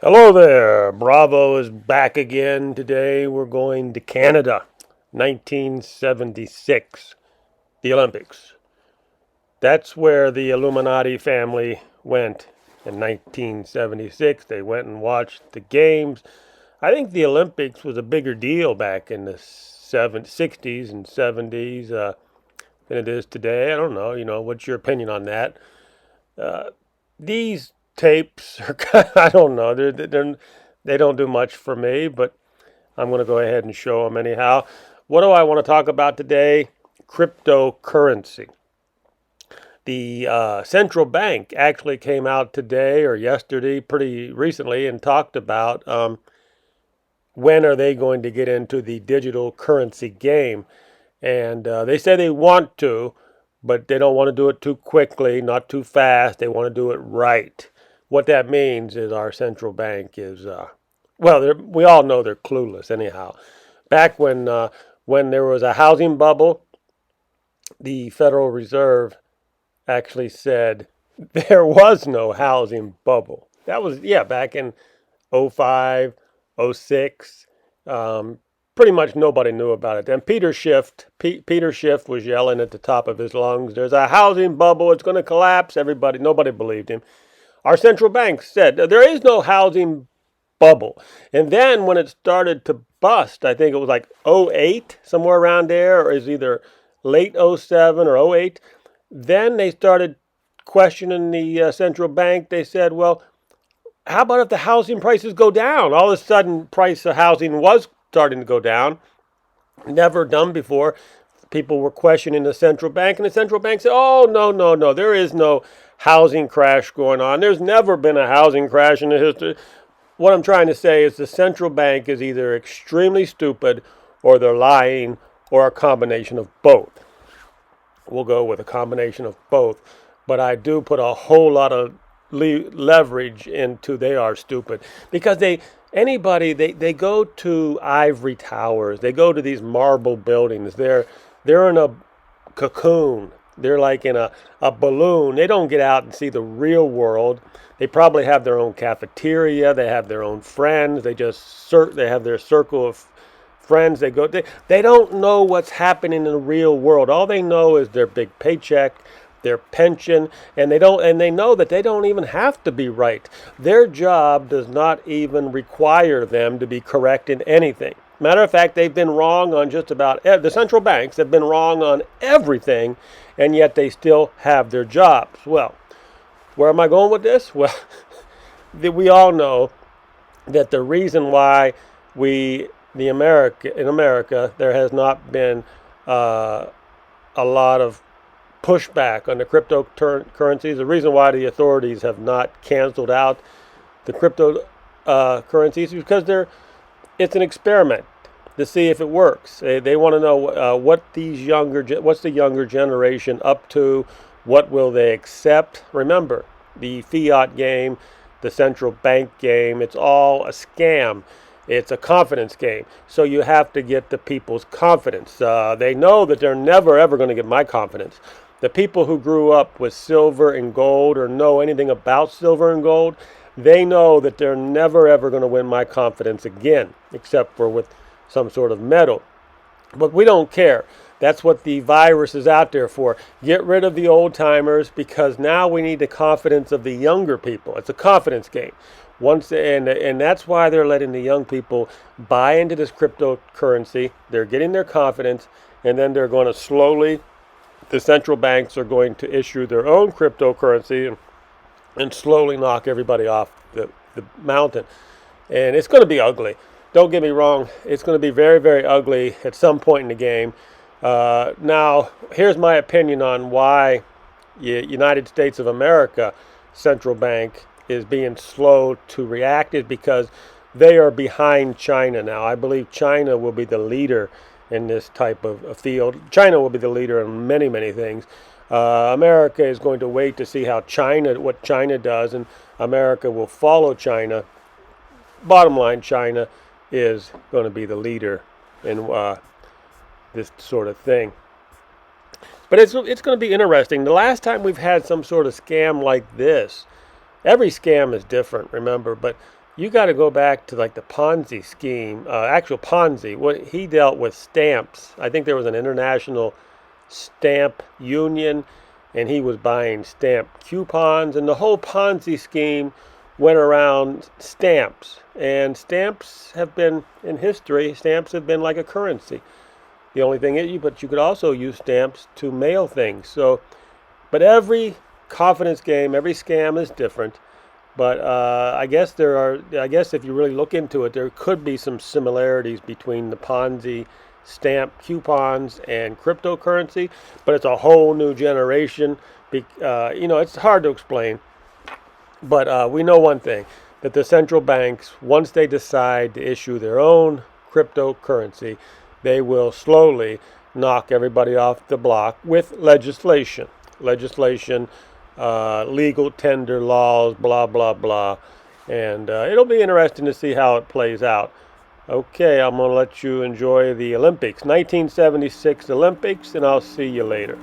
Hello there. Bravo is back again. Today we're going to Canada, 1976, the Olympics. That's where the Illuminati family went in 1976. They went and watched the games. I think the Olympics was a bigger deal back in the 60s and 70s than it is today. I don't know. What's your opinion on that? These tapes are I don't know. They don't do much for me, but I'm going to go ahead and show them anyhow. What do I want to talk about today? Cryptocurrency. The central bank actually came out today or yesterday, pretty recently, and talked about when are they going to get into the digital currency game. And they say they want to, but they don't want to do it too quickly, not too fast. They want to do it right. What that means is our central bank is, well, we all know they're clueless anyhow. Back when there was a housing bubble, the Federal Reserve actually said there was no housing bubble. That was, yeah, back in '05, '06. Pretty much nobody knew about it. And Peter Schiff was yelling at the top of his lungs, "There's a housing bubble. It's going to collapse." Nobody believed him. Our central bank said there is no housing bubble. And then when it started to bust, I think it was like '08, somewhere around there, or is either late '07 or '08. Then they started questioning the central bank. They said, well, how about if the housing prices go down? All of a sudden, price of housing was starting to go down. Never done before. People were questioning the central bank, and the central bank said, oh, no, no, no, there is no housing crash going on. There's never been a housing crash in the history. What I'm trying to say is the central bank is either extremely stupid or they're lying or a combination of both. We'll go with a combination of both. But I do put a whole lot of leverage into they are stupid because they go to ivory towers. They go to these marble buildings. They're in a cocoon. They're like in a balloon. They don't get out and see the real world. They probably have their own cafeteria. They have their own friends. They have their circle of friends. They don't know what's happening in the real world. All they know is their big paycheck, their pension, and they know that they don't even have to be right. Their job does not even require them to be correct in anything. Matter of fact, they've been wrong on just about the central banks have been wrong on everything, and yet they still have their jobs. Well, where am I going with this? Well, we all know that the reason why in America, there has not been a lot of pushback on the cryptocurrencies. The reason why the authorities have not canceled out the cryptocurrencies is because it's an experiment to see if it works. They want to know what's the younger generation up to, what will they accept. Remember, the fiat game, the central bank game, it's all a scam. It's a confidence game. So you have to get the people's confidence. They know that they're never, ever going to get my confidence. The people who grew up with silver and gold or know anything about silver and gold, they know that they're never, ever going to win my confidence again, except for with some sort of metal. But we don't care. That's what the virus is out there for. Get rid of the old timers because now we need the confidence of the younger people. It's a confidence game. And that's why they're letting the young people buy into this cryptocurrency. They're getting their confidence, and then they're going to slowly, the central banks are going to issue their own cryptocurrency and slowly knock everybody off the mountain. And it's going to be ugly. Don't get me wrong. It's going to be very, very ugly at some point in the game. Now, here's my opinion on why United States of America central bank is being slow to react is because they are behind China now. I believe China will be the leader in this type of field. China will be the leader in many, many things. America is going to wait to see what China does, and America will follow China. Bottom line, China is going to be the leader in this sort of thing. But it's going to be interesting. The last time we've had some sort of scam like this, every scam is different, remember, but You got to go back to like the Ponzi scheme, actual Ponzi. What he dealt with stamps. I think there was an international stamp union, and he was buying stamp coupons, and the whole Ponzi scheme went around stamps. And stamps have been in history. Stamps have been like a currency. The only thing is, but you could also use stamps to mail things. So, but every confidence game, every scam is different. But I guess there are. I guess if you really look into it, there could be some similarities between the Ponzi stamp coupons and cryptocurrency. But it's a whole new generation. It's hard to explain. But we know one thing: that the central banks, once they decide to issue their own cryptocurrency, they will slowly knock everybody off the block with legislation. Legislation, legal tender laws, blah, blah, blah. And it'll be interesting to see how it plays out. Okay, I'm going to let you enjoy the Olympics, 1976 Olympics, and I'll see you later.